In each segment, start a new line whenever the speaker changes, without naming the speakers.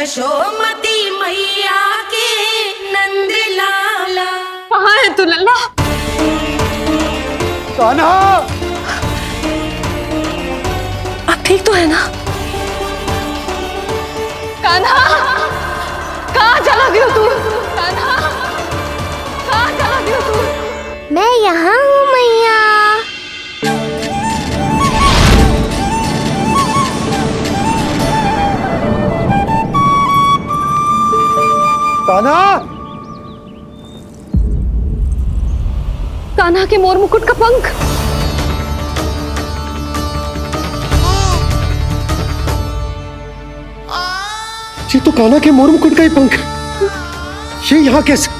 यशोमती मैया के नंद लाला।
कहाँ है तू लल्ला?
कान्हा,
आप ठीक तो है ना? कान्हा, कहाँ चला गया तू? कान्हा, कहाँ चला गया तू?
मैं यहाँ हूँ मैया।
कान्हा,
कान्हा के मोर मुकुट का पंख।
ये तो कान्हा के मोर मुकुट का ही पंख। ये यहाँ कैसे?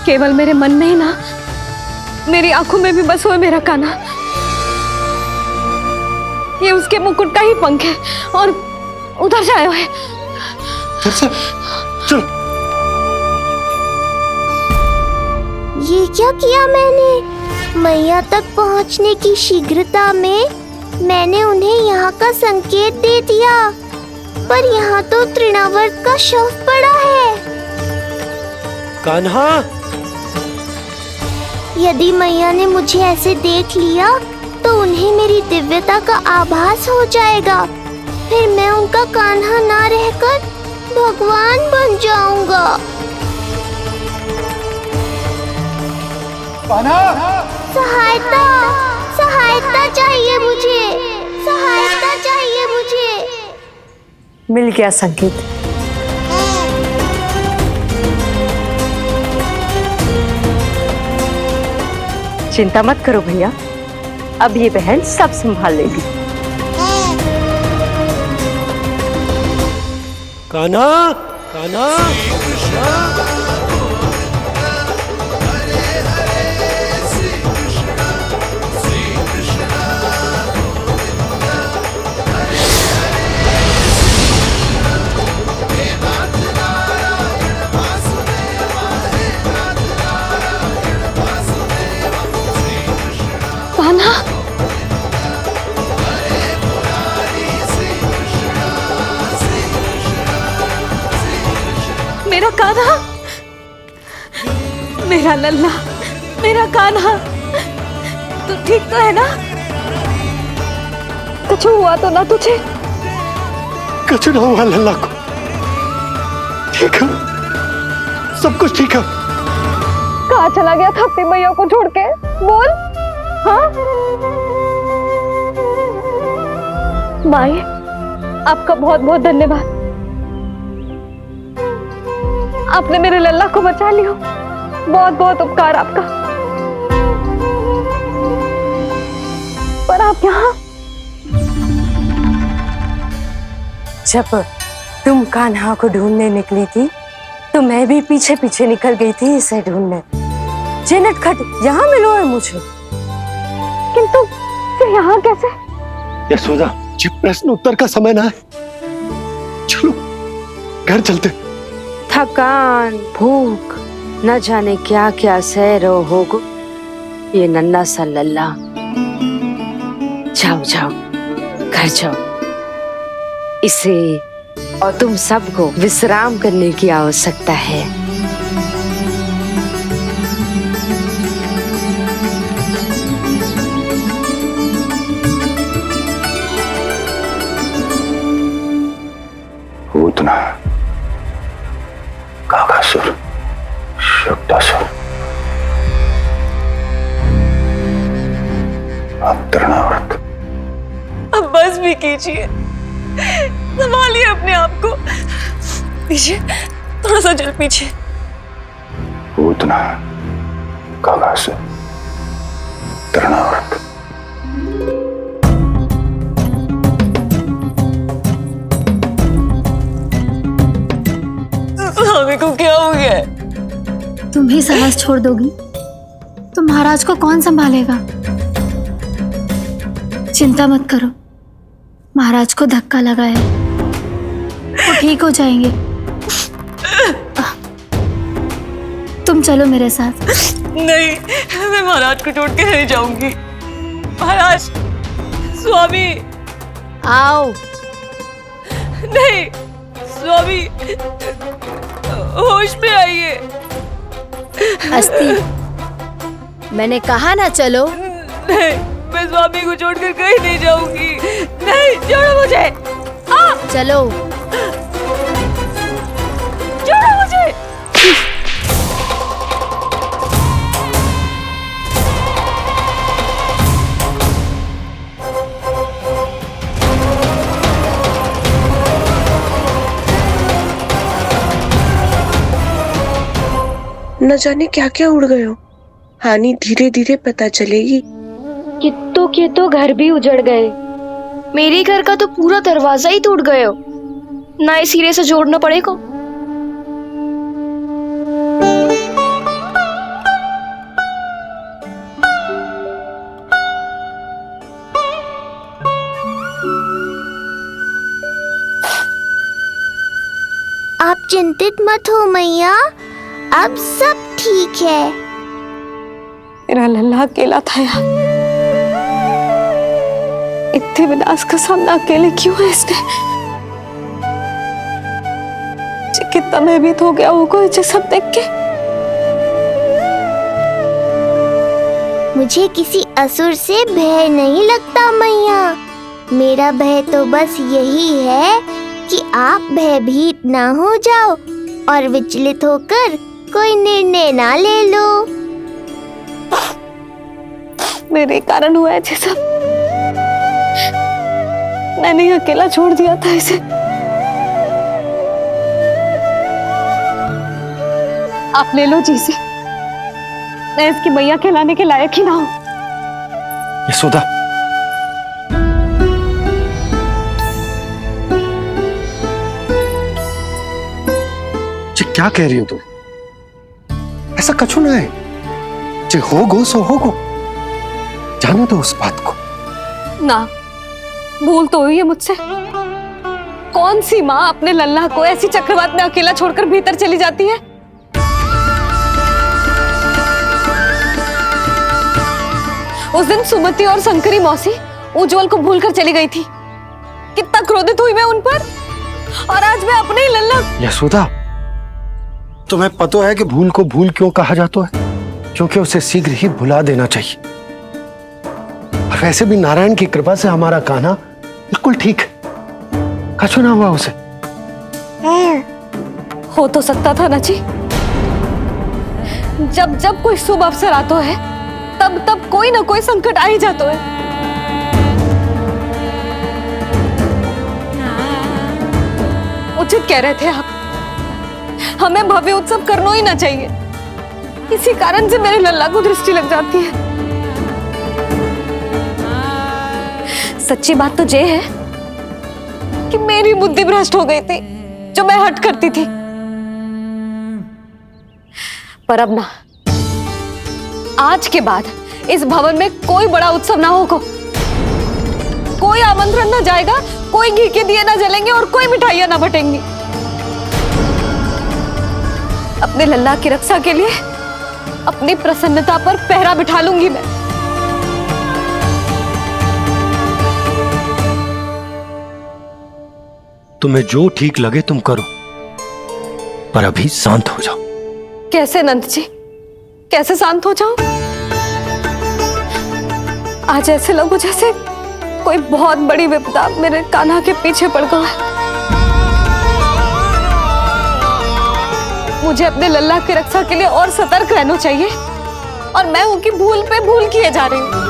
केवल मेरे मन में ही ना, मेरी आंखों में भी बस हुए मेरा कान्हा। ये उसके मुकुट का ही पंख है और उधर से आया है।
चलो।
ये क्या किया मैंने? मैया तक पहुँचने की शीघ्रता में मैंने उन्हें यहाँ का संकेत दे दिया, पर यहाँ तो तृणावर्त का शव पड़ा है।
कान्हा,
यदि मैया ने मुझे ऐसे देख लिया तो उन्हें मेरी दिव्यता का आभास हो जाएगा। फिर मैं उनका कान्हा ना रहकर भगवान बन जाऊंगा। सहायता, सहायता चाहिए मुझे, सहायता चाहिए मुझे।
मिल गया संकेत। चिंता मत करो भैया, अब ये बहन सब संभाल लेगी।
कान्हा, कान्हा,
कान्हा, मेरा कान्हा, मेरा लल्ला, मेरा कान्हा, तू ठीक तो है ना? कुछ हुआ तो ना तुझे?
कुछ ना हुआ लल्ला को। ठीक है, सब कुछ ठीक है।
कहाँ चला गया था अपनी मैया को छोड़ के? बोल। हाँ माई, आपका बहुत बहुत धन्यवाद। आपने मेरे लल्ला को बचा लिया, बहुत बहुत उपकार आपका। पर आप यहाँ?
जब तुम कान्हा को ढूंढने निकली थी तो मैं भी पीछे पीछे निकल गई थी इसे ढूंढने। जे नटखट यहाँ मिलो है मुझे।
किंतु फिर यहाँ कैसे?
यशोदा, ये प्रश्न उत्तर का समय ना है। चलो घर चलते।
थकान, भूख, न जाने क्या क्या सह रहो होगो ये नन्हा सा लल्ला। जाओ जाओ, घर जाओ। इसे और तुम सबको विश्राम करने की आवश्यकता है।
पूतना, काकासुर, शुक्तासुर, अब तृणावर्त।
अब बस भी कीजिए, संभालिए अपने आप को। पीछे, थोड़ा सा चल पीछे।
पूतना, काकासुर, तृणावर्त।
स्वामी को क्या हो गया?
तुम ही साहस छोड़ दोगी तो महाराज को कौन संभालेगा? चिंता मत करो, महाराज को धक्का लगा है, वो ठीक हो जाएंगे। तुम चलो मेरे साथ।
नहीं, मैं महाराज को छोड़ के नहीं जाऊंगी। महाराज, स्वामी,
आओ।
नहीं, स्वामी होश में आइए।
अस्थि, मैंने कहा ना चलो।
नहीं, मैं स्वामी को छोड़कर कहीं नहीं जाऊंगी। नहीं, छोड़ो मुझे।
चलो।
छोड़ो मुझे।
न जाने क्या क्या उड़ गए हो। हानि धीरे धीरे पता चलेगी।
कित्तों के तो घर भी उजड़ गए। मेरे घर का तो पूरा दरवाजा ही टूट गए हो। नए सिरे से जोड़ना पड़ेगा।
आप चिंतित मत हो मैया, अब सब ठीक है।
मेरा लल्ला अकेला था यार। इतने विनाश का सामना अकेले क्यों है इसने? कितना भयभीत हो गया होगा इसे सब देख के।
मुझे किसी असुर से भय नहीं लगता मैया। मेरा भय तो बस यही है कि आप भयभीत ना हो जाओ और विचलित होकर कोई निर्णय ना ले लो।
मेरे कारण हुआ है ये सब। मैंने ही अकेला छोड़ दिया था इसे। आप ले लो जी से। मैं इसकी मैया कहलाने के लायक ही ना हूं।
यशोदा, ये क्या कह रही हो तुम? ऐसा कछु ना है। जे होगो सो होगो, जाने दो उस बात को।
ना, भूल तो हुई है मुझसे। कौन सी माँ अपने लल्ला को ऐसी चक्रवात में अकेला छोड़कर भीतर चली जाती है? उस दिन सुमति और शंकरी मौसी उज्जवल को भूलकर चली गई थी। कितना क्रोधित हुई मैं उन पर। और आज मैं अपने ही लल्ला।
यशोदा, तुम्हें पता है कि भूल को भूल क्यों कहा जाता है? क्योंकि उसे शीघ्र ही भुला देना चाहिए। और वैसे भी नारायण की कृपा से हमारा कान्हा बिल्कुल ठीक है। कछु ना हुआ उसे।
हो तो सकता था ना जी। जब जब कोई शुभ अवसर आता है तब तब कोई ना कोई संकट आ ही जाता है। उचित कह रहे थे आप। हमें भव्य उत्सव करना ही ना चाहिए। इसी कारण से मेरे लल्ला को दृष्टि लग जाती है। सच्ची बात तो ये है कि मेरी बुद्धि भ्रष्ट हो गई थी, जो मैं हट करती थी। पर अब ना, आज के बाद इस भवन में कोई बड़ा उत्सव ना होगा। कोई आमंत्रण ना जाएगा, कोई घी के दिए ना जलेंगे और कोई मिठाइयां ना बटेंगी। अपने लल्ला की रक्षा के लिए अपनी प्रसन्नता पर पहरा बिठा लूंगी मैं।
तुम्हें जो ठीक लगे तुम करो, पर अभी शांत हो जाओ।
कैसे नंद जी, कैसे शांत हो जाऊं? आज ऐसे लगो जैसे कोई बहुत बड़ी विपदा मेरे कान्हा के पीछे पड़ गया है। मुझे अपने लल्ला की रक्षा के लिए और सतर्क रहना चाहिए, और मैं उनकी भूल पे भूल किए जा रही हूँ।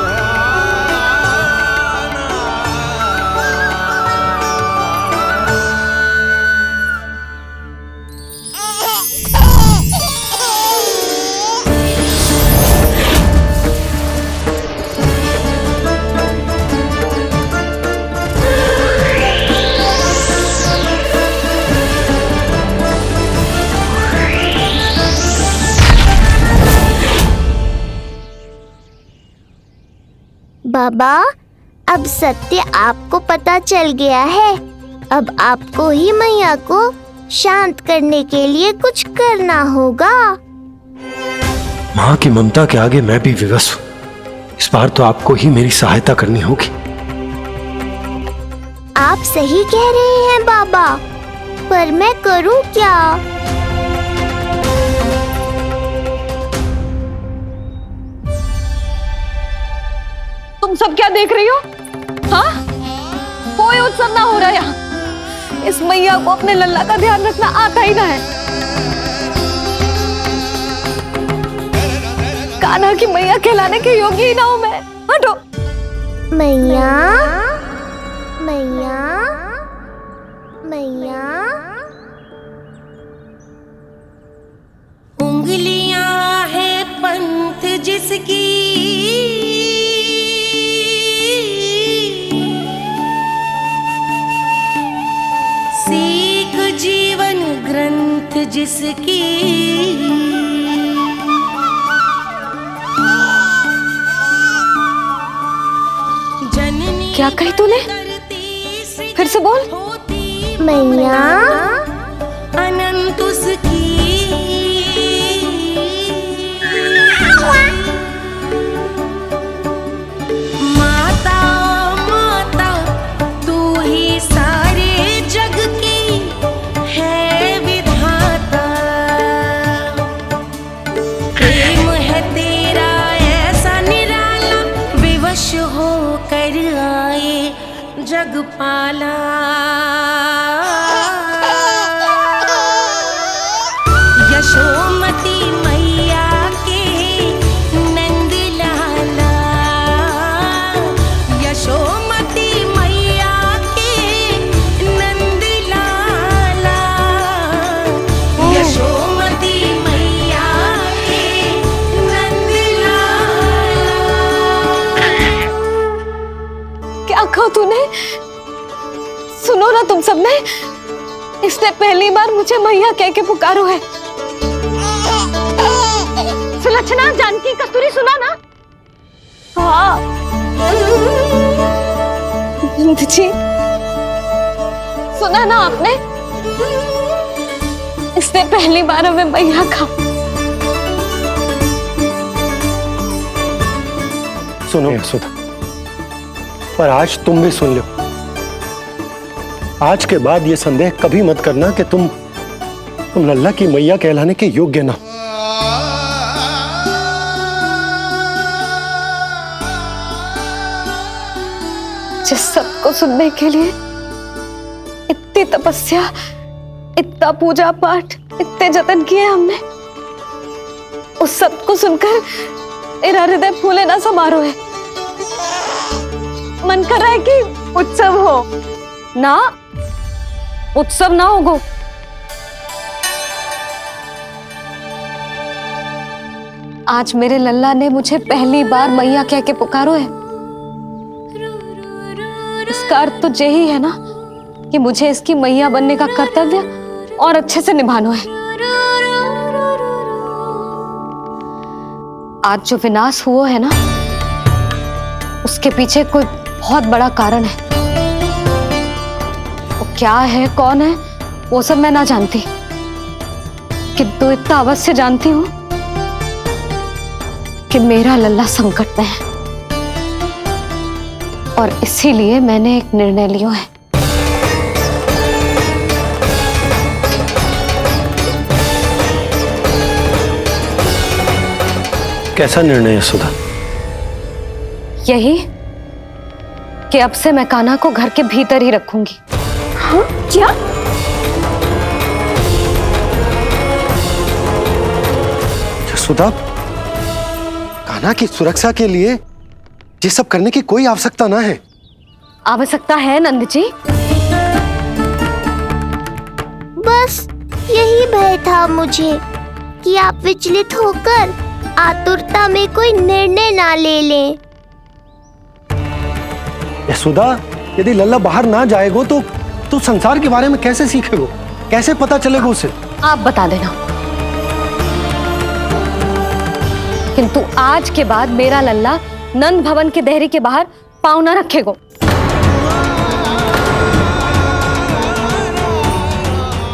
बाबा, अब सत्य आपको पता चल गया है। अब आपको ही मैया को शांत करने के लिए कुछ करना होगा।
माँ की ममता के आगे मैं भी विवश हूँ। इस बार तो आपको ही मेरी सहायता करनी होगी।
आप सही कह रहे हैं बाबा। पर मैं करूं क्या?
तुम सब क्या देख रही हो? हाँ, कोई उत्सव ना हो रहा यहाँ। इस मैया को अपने लल्ला का ध्यान रखना आता ही ना है। कान्हा की मैया कहलाने के योग्य ही ना हूं मैं। हटो।
मैया, मैया, मैया।
उंगलियां है पंथ जिसकी, सीख जीवन ग्रंथ जिसकी, जननी
क्या कही तूने? फिर से बोल।
मैया,
अनंत उसकी, माता माता तू ही सारे जग की है विधाता। प्रेम है तेरा ऐसा निराला, विवश हो कर आए जग पाला। यशोमती मैया के नंद लाला, यशोमती मैया के नंद लाला, यशोमती मैया के नंद लाला।
क्या कहा तूने? सुनो ना तुम सबने, इसने पहली बार मुझे मैया कह के पुकारो है। सुलक्षणा, जानकी, कस्तूरी, सुना ना? हाँ जी, सुना ना आपने? इसने पहली बार हमें मैया कहा।
सुनो यशोदा, पर आज तुम भी सुन लो। आज के बाद ये संदेह कभी मत करना कि तुम लल्ला की मैया कहलाने के योग्य ना।
जिस सबको सुनने के लिए इतनी तपस्या, इतना पूजा पाठ, इतने जतन किए हमने, उस सब को सुनकर मेरा हृदय फूले ना समारोह है। मन कर रहा है कि उत्सव हो ना, उत्सव ना होगो। आज मेरे लल्ला ने मुझे पहली बार मैया कह के पुकारो है। इसका अर्थ तो यही है ना कि मुझे इसकी मैया बनने का कर्तव्य और अच्छे से निभाना है। आज जो विनाश हुआ है ना, उसके पीछे कोई बहुत बड़ा कारण है। वो क्या है, कौन है, वो सब मैं ना जानती, किंतु इतना अवश्य जानती हूं कि मेरा लल्ला संकट में है, और इसीलिए मैंने एक निर्णय लिया है।
कैसा निर्णय यशोदा?
यही कि अब से मैं कान्हा को घर के भीतर ही रखूंगी।
हाँ? क्या?
यशोदा, कान्हा की सुरक्षा के लिए ये सब करने की कोई आवश्यकता ना है।
आवश्यकता है नंद जी।
बस यही भय था मुझे कि आप विचलित होकर आतुरता में कोई निर्णय ना ले लें।
यशोदा, यदि लल्ला बाहर ना जाएगो तो संसार के बारे में कैसे सीखेगो, कैसे पता चलेगा उसे?
आप बता देना, किंतु आज के बाद मेरा लल्ला नंद भवन के देहरी के बाहर पाँव न रखेगो।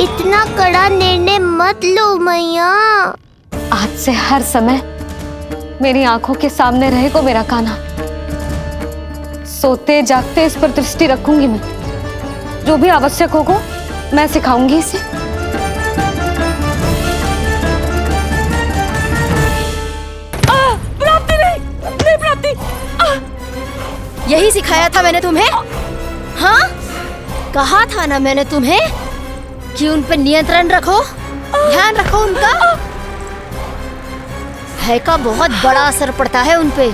इतना कड़ा निर्णय मत लो मैया।
आज से हर समय मेरी आंखों के सामने रहेगो मेरा कान्हा। सोते जागते इस पर दृष्टि रखूंगी मैं। जो भी आवश्यक होगा मैं सिखाऊंगी इसे।
प्राप्ति नहीं प्राप्ति।
यही सिखाया था मैंने तुम्हें। हाँ, कहा था ना मैंने तुम्हें कि उन पे नियंत्रण रखो, ध्यान रखो उनका। भय का बहुत बड़ा असर पड़ता है उन पे।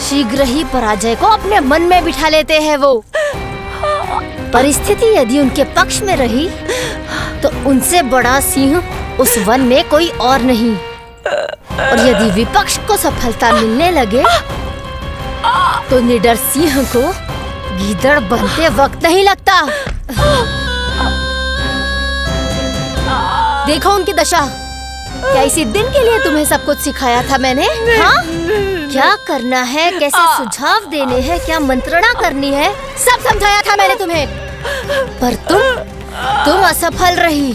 शीघ्र ही पराजय को अपने मन में बिठा लेते हैं वो। परिस्थिति यदि उनके पक्ष में रही तो उनसे बड़ा सिंह उस वन में कोई और नहीं। और यदि विपक्ष को सफलता मिलने लगे तो निडर सिंह को गीदड़ बनते वक्त नहीं लगता। देखो उनकी दशा। क्या इसी दिन के लिए तुम्हें सब कुछ सिखाया था मैंने? हाँ? क्या करना है, कैसे सुझाव देने हैं, क्या मंत्रणा करनी है, सब समझाया था मैंने तुम्हें। पर तुम असफल रही।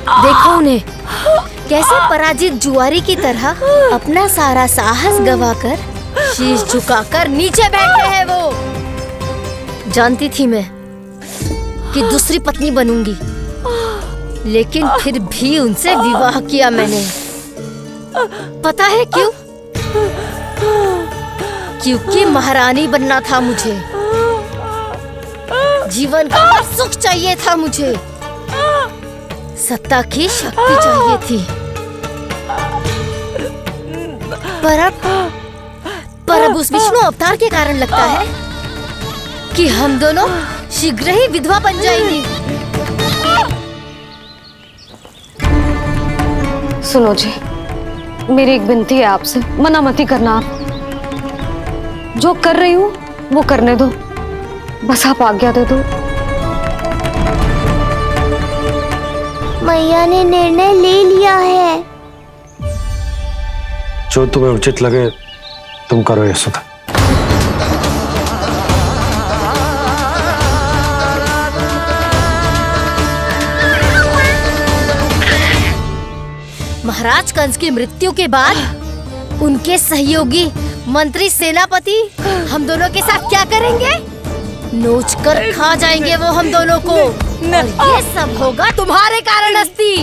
देखो उन्हें, कैसे पराजित जुआरी की तरह अपना सारा साहस गवाकर शीश झुकाकर नीचे बैठे हैं वो। जानती थी मैं कि दूसरी पत्नी बनूंगी, लेकिन फिर भी उनसे विवाह किया मैंने। पता है क्यों? क्योंकि महारानी बनना था मुझे। जीवन का हर सुख चाहिए था मुझे। सत्ता की शक्ति चाहिए थी। पर अब उस विष्णु अवतार के कारण लगता है कि हम दोनों शीघ्र ही विधवा बन जाएंगी।
सुनो जी, मेरी एक विनती है आपसे, मना मत ही करना। आप जो कर रही हूँ वो करने दो, बस आप आज्ञा दे दो।
मैया ने निर्णय ले लिया है।
जो तुम्हें उचित लगे तुम करो यशोदा।
महाराज कंस की मृत्यु के बाद उनके सहयोगी मंत्री सेनापति हम दोनों के साथ क्या करेंगे? नोच कर खा जाएंगे वो हम दोनों को। और ये सब होगा तुम्हारे कारण अस्ति।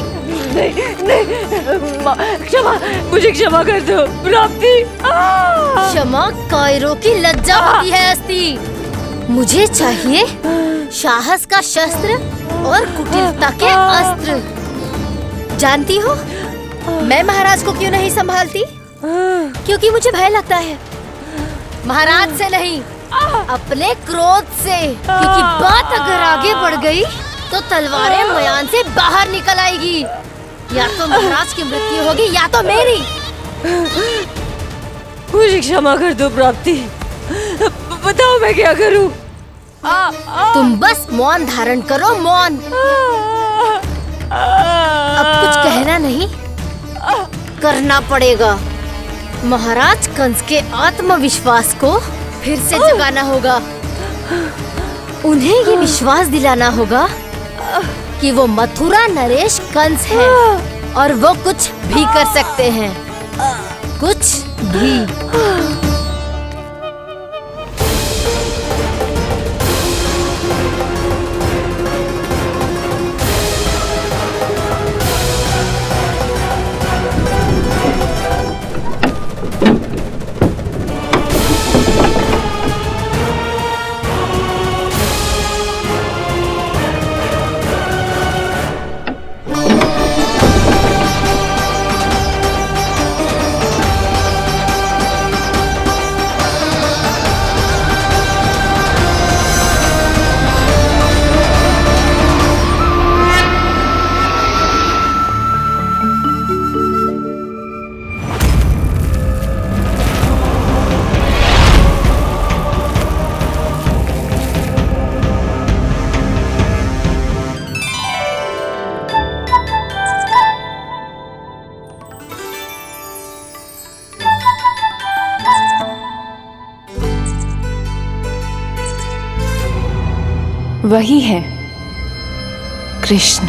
क्षमा, मुझे क्षमा कर दो प्राप्ति।
क्षमा कायरों की लज्जा होती है अस्ति। मुझे चाहिए साहस का शस्त्र और कुटिलता के अस्त्र। जानती हो मैं महाराज को क्यों नहीं संभालती? क्योंकि मुझे भय लगता है। महाराज से नहीं, अपने क्रोध से। क्योंकि बात अगर आगे बढ़ गई तो तलवारें मयान से बाहर निकल आएगी। या तो महाराज की मृत्यु होगी या तो मेरी।
मुझे क्षमा कर दो प्राप्ति। बताओ मैं क्या करूं?
तुम बस मौन धारण करो, मौन। अब कुछ कहना नहीं, करना पड़ेगा। महाराज कंस के आत्मविश्वास को फिर से जगाना होगा। उन्हें ये विश्वास दिलाना होगा कि वो मथुरा नरेश कंस है और वो कुछ भी कर सकते हैं, कुछ भी।
वही है कृष्ण।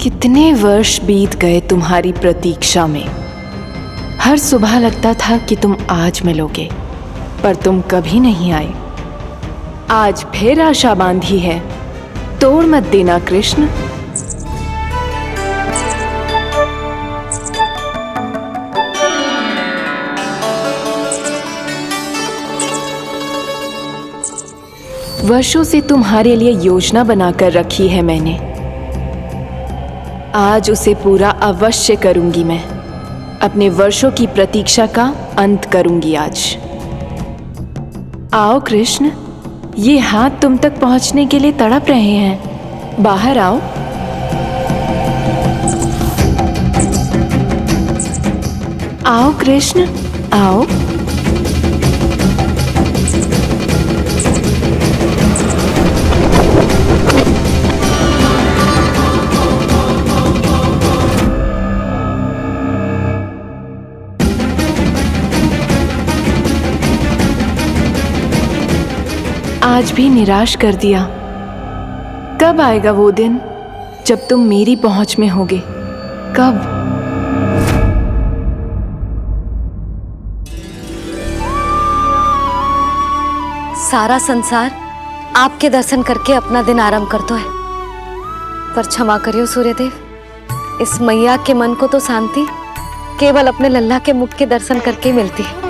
कितने वर्ष बीत गए तुम्हारी प्रतीक्षा में। हर सुबह लगता था कि तुम आज मिलोगे, पर तुम कभी नहीं आए। आज फिर आशा बांधी है, तोड़ मत देना कृष्ण। वर्षों से तुम्हारे लिए योजना बनाकर रखी है मैंने, आज उसे पूरा अवश्य करूंगी मैं। अपने वर्षों की प्रतीक्षा का अंत करूंगी आज। आओ कृष्ण, ये हाथ तुम तक पहुंचने के लिए तड़प रहे हैं। बाहर आओ। आओ कृष्ण, आओ। आज भी निराश कर दिया। कब आएगा वो दिन जब तुम मेरी पहुंच में होगे? कब?
सारा संसार आपके दर्शन करके अपना दिन आराम करता है, पर क्षमा करियो सूर्यदेव, इस मैया के मन को तो शांति केवल अपने लल्ला के मुख के दर्शन करके ही मिलती है।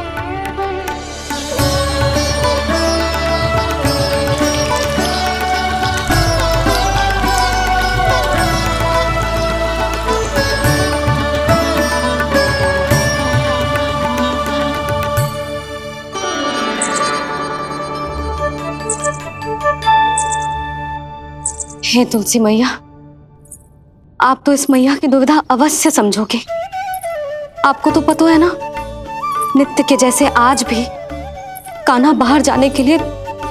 हे तुलसी मैया, आप तो इस मैया की दुविधा अवश्य समझोगे। आपको तो पता है ना, नित्य के जैसे आज भी कान्हा बाहर जाने के लिए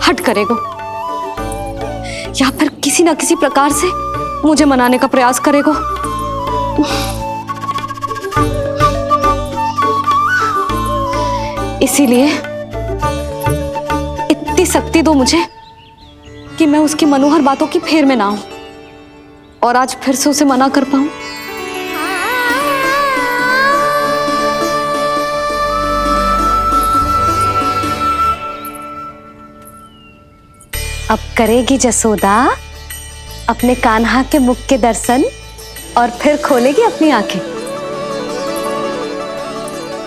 हट करेगा, या फिर किसी न किसी प्रकार से मुझे मनाने का प्रयास करेगा। इसीलिए इतनी शक्ति दो मुझे कि मैं उसकी मनोहर बातों की फेर में ना आऊं और आज फिर से उसे मना कर पाऊं। अब करेगी जसोदा अपने कान्हा के मुख के दर्शन और फिर खोलेगी अपनी आंखें।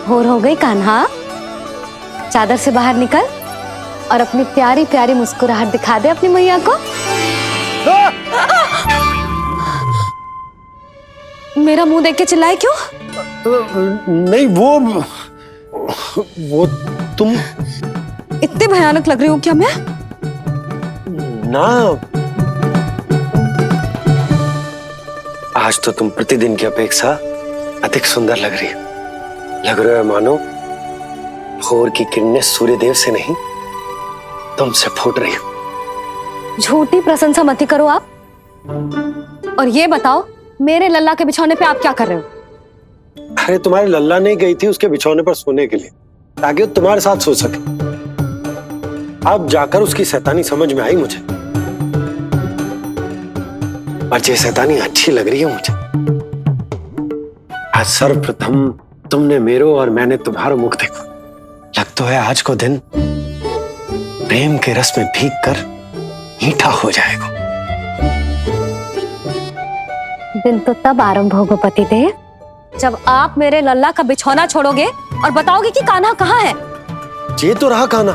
भोर हो गई कान्हा, चादर से बाहर निकल और अपनी प्यारी प्यारी मुस्कुराहट दिखा दे अपनी मैया को। मेरा मुंह देख के चिल्लाए क्यों?
नहीं, वो तुम
इतनी भयानक लग रही हूँ क्या मैं?
ना, आज तो तुम प्रतिदिन की अपेक्षा अधिक सुंदर लग रही हो। लग रहा है मानो भोर की किरणें सूर्यदेव से नहीं, तुमसे फूट रही हो।
झूठी प्रशंसा मत करो आप। और ये बताओ, मेरे लल्ला के बिछौने पे आप क्या कर रहे हो?
अरे तुम्हारे लल्ला नहीं गई थी उसके बिछौने पर सोने के लिए, ताकि वो तुम्हारे साथ सो सके। अब जाकर उसकी शैतानी समझ में आई मुझे, और ये शैतानी अच्छी लग रही है मुझे। आज सर्वप्रथम तुमने मेरो और मैंने तुम्हारा मुख देखा। लगता है आज को दिन प्रेम के रस में भीग कर मीठा हो जाएगा।
दिन तो तब आरंभ होगा पतिदेव, जब आप मेरे लल्ला का बिछौना छोड़ोगे और बताओगे कि कान्हा कहाँ है।
ये तो रहा कान्हा,